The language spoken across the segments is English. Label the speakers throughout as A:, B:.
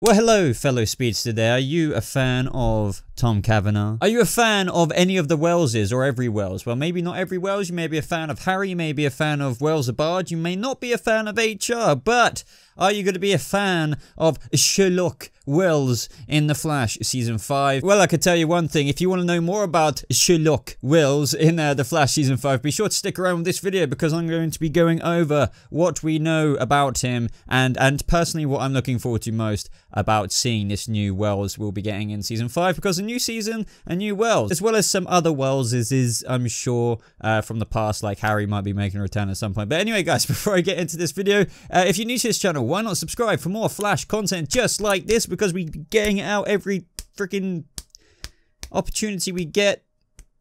A: Well, hello, fellow speedster there. Are you a fan of Tom Cavanagh? Are you a fan of any of the Welleses or every Wells? Well, maybe not every Wells. You may be a fan of Harry. You may be a fan of Wells the Bard. You may not be a fan of HR, but are you going to be a fan of Sherloque Wells in The Flash Season 5? Well, I can tell you one thing. If you want to know more about Sherloque Wells in The Flash Season 5, be sure to stick around with this video because I'm going to be going over what we know about him and personally what I'm looking forward to most about seeing this new Wells we'll be getting in Season 5, because a new season, a new Wells, as well as some other Welleses, I'm sure, from the past, like Harry might be making a return at some point. But anyway, guys, before I get into this video, if you're new to this channel, why not subscribe for more Flash content just like this, because we be getting it out every freaking opportunity we get.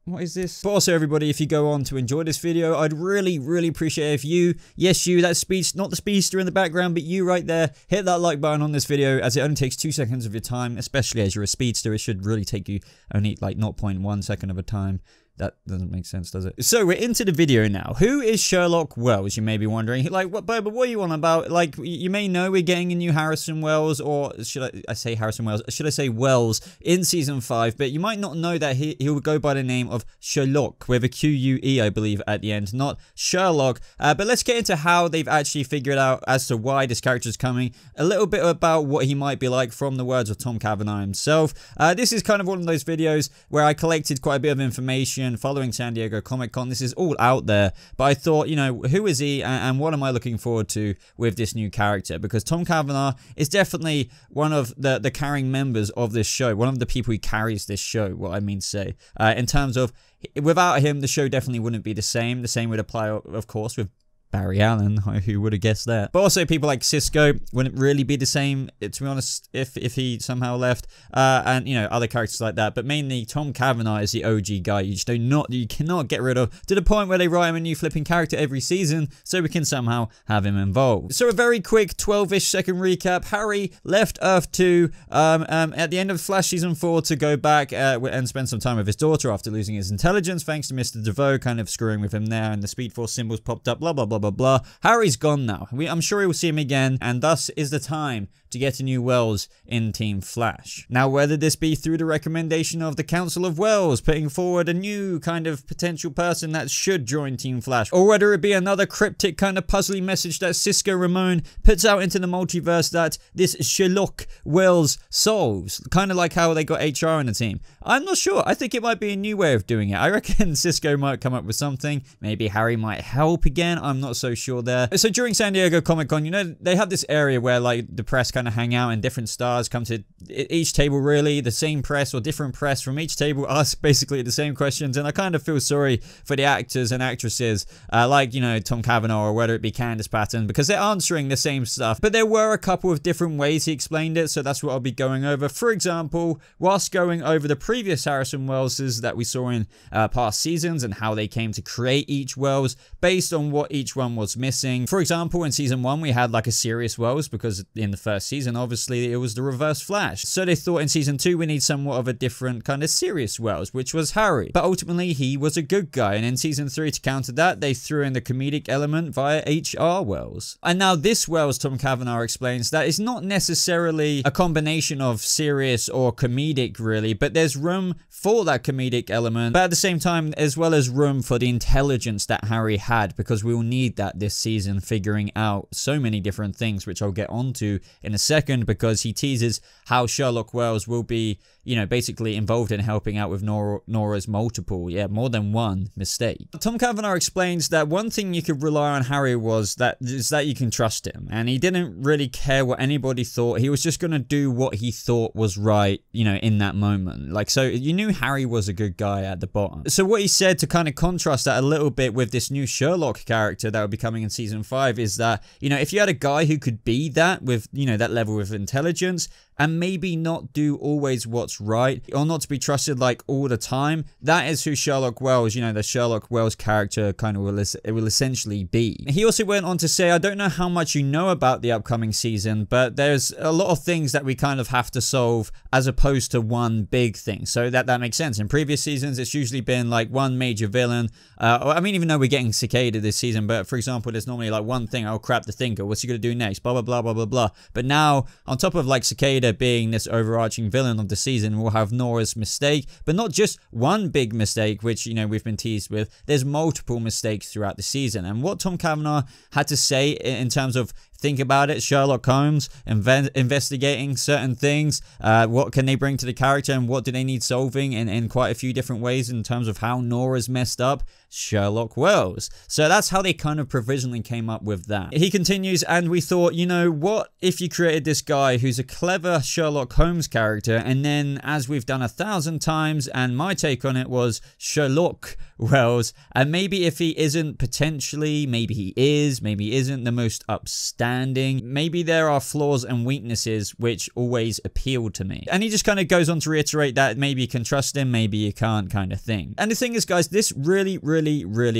A: What is this? But also, everybody, if you go on to enjoy this video, I'd really appreciate if you, yes you, that speedster, not the speedster in the background, but you right there, hit that like button on this video, as it only takes 2 seconds of your time, especially as you're a speedster. It should really take you only like 0.1 second of a time. That doesn't make sense, does it? So we're into the video now. Who is Sherloque Wells, you may be wondering? Like, what, Boba, what are you on about? Like, you may know we're getting a new Harrison Wells, or should I say Harrison Wells? Should I say Wells in Season 5? But you might not know that he will go by the name of Sherloque, with a Q-U-E, I believe, at the end, not Sherlock. But let's get into how they've actually figured out as to why this character is coming. A little bit about what he might be like from the words of Tom Cavanagh himself. This is kind of one of those videos where I collected quite a bit of information following San Diego Comic-Con. This is all out there, but I thought, you know, who is he and what am I looking forward to with this new character? Because Tom Cavanagh is definitely one of the carrying members of this show, one of the people who carries this show, what I mean to say, in terms of, without him, the show definitely wouldn't be the same. The same would apply, of course, with Barry Allen, who would have guessed that? But also people like Cisco wouldn't really be the same, to be honest, if he somehow left, and you know, other characters like that. But mainly Tom Cavanagh is the OG guy. You cannot get rid of, to the point where they write him a new flipping character every season so we can somehow have him involved. So a very quick 12-ish second recap. Harry left Earth 2 at the end of Flash Season 4 to go back and spend some time with his daughter after losing his intelligence thanks to Mr. DeVoe kind of screwing with him there, and the Speed Force symbols popped up, blah blah blah blah blah. Harry's gone now. I'm sure we will see him again, and thus is the time to get a new Wells in Team Flash. Now, whether this be through the recommendation of the Council of Wells putting forward a new kind of potential person that should join Team Flash, or whether it be another cryptic kind of puzzly message that Cisco Ramon puts out into the multiverse that this Sherloque Wells solves, kind of like how they got HR in the team. I'm not sure. I think it might be a new way of doing it. I reckon Cisco might come up with something. Maybe Harry might help again. I'm not so sure there. So during San Diego Comic-Con, you know, they have this area where like the press kind of hang out and different stars come to each table, really. The same press or different press from each table ask basically the same questions, and I kind of feel sorry for the actors and actresses, like, you know, Tom Cavanagh or whether it be Candace Patton, because they're answering the same stuff. But there were a couple of different ways he explained it, so that's what I'll be going over. For example, whilst going over the previous Harrison Welleses that we saw in past seasons and how they came to create each Wells based on what each one was missing. For example, in Season 1 we had like a serious Wells, because in the first season obviously it was the Reverse Flash. So they thought in Season 2 we need somewhat of a different kind of serious Wells, which was Harry. But ultimately he was a good guy, and in Season 3 to counter that they threw in the comedic element via HR Wells. And now this Wells, Tom Cavanagh explains, that is not necessarily a combination of serious or comedic really, but there's room for that comedic element, but at the same time as well as room for the intelligence that Harry had, because we will need that this season, figuring out so many different things, which I'll get onto in a second, because he teases how Sherloque Wells will be, you know, basically involved in helping out with Nora's multiple, more than one mistake. Tom Cavanagh explains that one thing you could rely on Harry is that you can trust him, and he didn't really care what anybody thought. He was just going to do what he thought was right, you know, in that moment. Like, so you knew Harry was a good guy at the bottom. So what he said to kind of contrast that a little bit with this new Sherlock character that will be coming in Season 5 is that, you know, if you had a guy who could be that with, you know, that level of intelligence and maybe not do always what's what's right, or not to be trusted like all the time. That is who Sherloque Wells, you know, the Sherloque Wells character kind of will essentially be. He also went on to say, I don't know how much you know about the upcoming season, but there's a lot of things that we kind of have to solve as opposed to one big thing. So that makes sense. In previous seasons, it's usually been like one major villain. I mean, even though we're getting Cicada this season, but for example, there's normally like one thing, oh crap, the Thinker, what's he gonna do next? Blah, blah, blah, blah, blah, blah. But now, on top of like Cicada being this overarching villain of the season, we'll have Nora's mistake, but not just one big mistake, which, you know, we've been teased with. There's multiple mistakes throughout the season. And what Tom Cavanagh had to say in terms of, think about it, Sherlock Holmes investigating certain things, what can they bring to the character and what do they need solving in quite a few different ways in terms of how Nora's messed up? Sherloque Wells. So that's how they kind of provisionally came up with that. He continues, and we thought, you know, what if you created this guy who's a clever Sherlock Holmes character, and then, as we've done 1,000 times, and my take on it was Sherloque Wells, and maybe if he isn't potentially, maybe he is, maybe he isn't the most upstanding, maybe there are flaws and weaknesses which always appeal to me. And he just kind of goes on to reiterate that maybe you can trust him, maybe you can't, kind of thing. And the thing is, guys, this really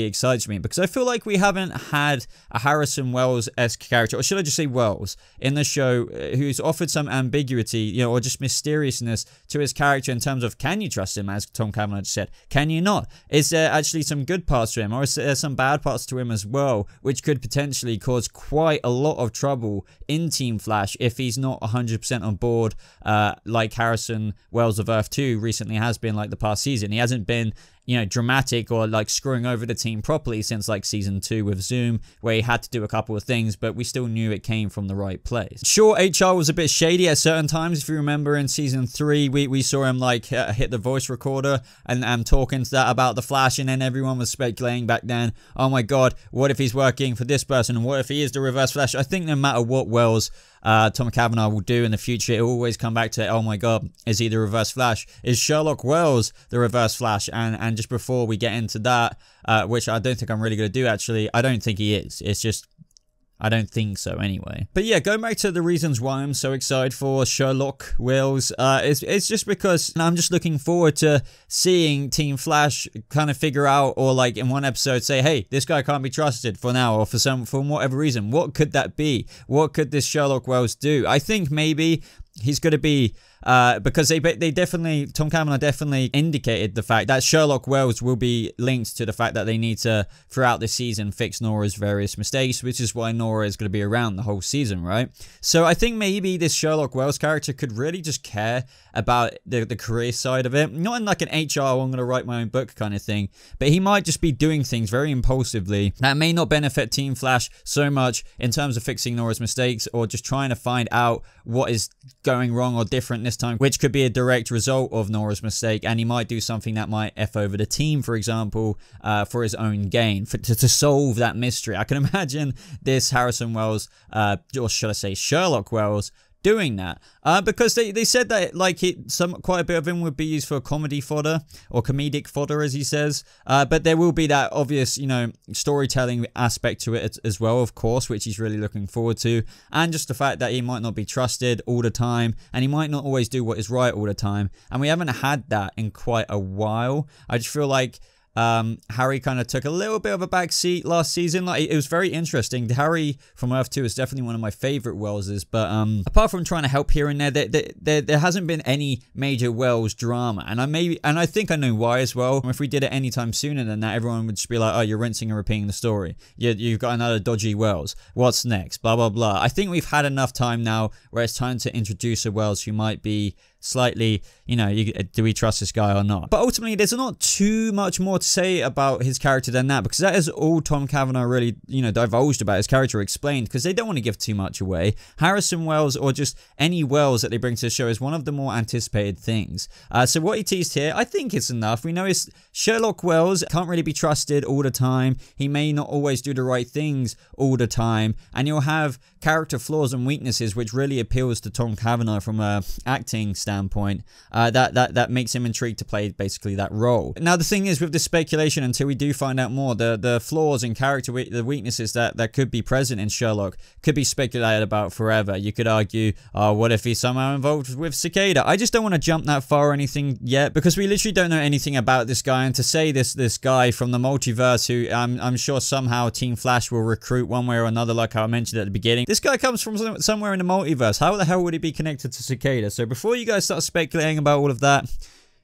A: excites me, because I feel like we haven't had a Harrison Wells-esque character, or should I just say Wells, in the show who's offered some ambiguity, you know, or just mysteriousness to his character in terms of, can you trust him, as Tom Cavanagh said? Can you not? Is there actually some good parts to him, or is there some bad parts to him as well, which could potentially cause quite a lot of trouble in Team Flash if he's not 100% on board, like Harrison Wells of Earth 2 recently has been, like the past season. He hasn't been, you know, dramatic or like screwing over the team properly since like season 2 with Zoom, where he had to do a couple of things, but we still knew it came from the right place. Sure, HR was a bit shady at certain times. If you remember in season 3, we saw him like hit the voice recorder and talking to that about the Flash, and then everyone was speculating back then, oh my god, what if he's working for this person, and what if he is the Reverse Flash? I think no matter what Wells Tom Cavanagh will do in the future, it will always come back to, oh my god, is he the Reverse Flash? Is Sherloque Wells the Reverse Flash? And just before we get into that, which I don't think I'm really going to do actually, I don't think he is. It's just, I don't think so anyway. But yeah, going back to the reasons why I'm so excited for Sherloque Wells, it's just because I'm just looking forward to seeing Team Flash kind of figure out, or like in one episode say, hey, this guy can't be trusted for now, or for whatever reason. What could that be? What could this Sherloque Wells do? I think maybe he's going to be, because they definitely, Tom Cavanagh definitely indicated the fact that Sherloque Wells will be linked to the fact that they need to, throughout the season, fix Nora's various mistakes, which is why Nora is going to be around the whole season, right? So I think maybe this Sherloque Wells character could really just care about the career side of it. Not in like an HR, I'm going to write my own book kind of thing, but he might just be doing things very impulsively that may not benefit Team Flash so much in terms of fixing Nora's mistakes, or just trying to find out what is going wrong or different this time, which could be a direct result of Nora's mistake, and he might do something that might F over the team, for example, for his own gain, to solve that mystery. I can imagine this Harrison Wells, or should I say Sherloque Wells, doing that, because they said that like quite a bit of him would be used for comedy fodder, or comedic fodder as he says, but there will be that obvious, you know, storytelling aspect to it as well, of course, which he's really looking forward to, and just the fact that he might not be trusted all the time, and he might not always do what is right all the time, and we haven't had that in quite a while. I just feel like Harry kind of took a little bit of a back seat last season. Like, it was very interesting. Harry from Earth 2 is definitely one of my favorite Welleses, but apart from trying to help here and there hasn't been any major Wells drama, and I think I know why as well. If we did it anytime sooner than that, everyone would just be like, oh, you're rinsing and repeating the story. You've got another dodgy Wells. What's next? Blah blah blah. I think we've had enough time now where it's time to introduce a Wells who might be slightly, you know, do we trust this guy or not? But ultimately, there's not too much more to say about his character than that, because that is all Tom Cavanagh really, you know, divulged about his character, explained, because they don't want to give too much away. Harrison Wells, or just any Wells that they bring to the show, is one of the more anticipated things. So what he teased here, I think it's enough. We know his Sherloque Wells can't really be trusted all the time. He may not always do the right things all the time, and you'll have character flaws and weaknesses, which really appeals to Tom Cavanagh from a acting standpoint, that makes him intrigued to play basically that role. Now the thing is, with this speculation until we do find out more. The flaws in character, the weaknesses that could be present in Sherloque could be speculated about forever. You could argue, oh, what if he's somehow involved with Cicada? I just don't want to jump that far or anything yet, because we literally don't know anything about this guy. And to say this guy from the multiverse, who I'm sure somehow Team Flash will recruit one way or another, like I mentioned at the beginning. This guy comes from somewhere in the multiverse. How the hell would he be connected to Cicada? So before you guys start speculating about all of that,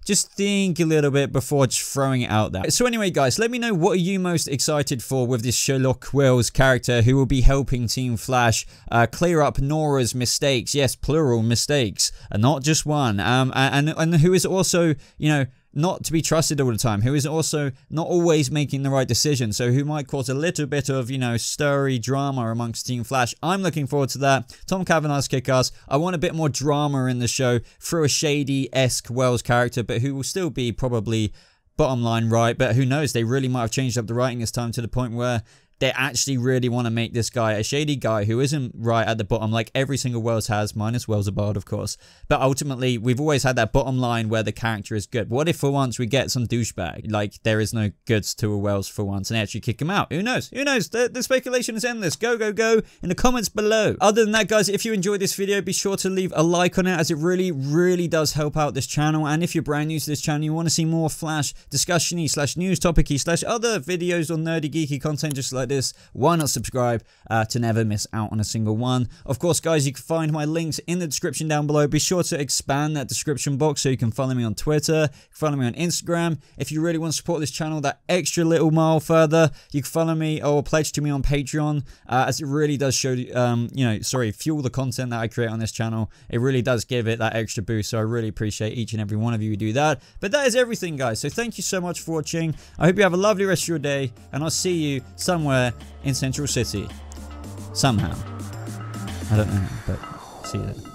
A: just think a little bit before just throwing it out there. So anyway, guys, let me know, what are you most excited for with this Sherloque Wells character who will be helping Team Flash clear up Nora's mistakes. Yes, plural mistakes, and not just one. And who is also, you know, not to be trusted all the time, who is also not always making the right decision, so who might cause a little bit of, you know, stirry drama amongst Team Flash. I'm looking forward to that. Tom Cavanagh's kick-ass. I want a bit more drama in the show through a shady-esque Wells character, but who will still be probably bottom line right, but who knows, they really might have changed up the writing this time to the point where they actually really want to make this guy a shady guy who isn't right at the bottom, like every single Wells has, minus Wells-Abard, of course. But ultimately, we've always had that bottom line where the character is good. What if for once we get some douchebag? Like, there is no goods to a Wells for once, and they actually kick him out. Who knows? Who knows? The speculation is endless. Go, go, go in the comments below. Other than that, guys, if you enjoyed this video, be sure to leave a like on it, as it really, really does help out this channel. And if you're brand new to this channel, you want to see more Flash discussion-y / news topic-y / other videos on nerdy, geeky content just like this, why not subscribe to never miss out on a single one? Of course, guys, you can find my links in the description down below. Be sure to expand that description box so you can follow me on Twitter, follow me on Instagram. If you really want to support this channel that extra little mile further, you can follow me or pledge to me on Patreon, as it really does show, fuel the content that I create on this channel. It really does give it that extra boost, so I really appreciate each and every one of you who do that. But that is everything, guys, so thank you so much for watching. I hope you have a lovely rest of your day, and I'll see you somewhere in Central City. Somehow. I don't know, but see you there.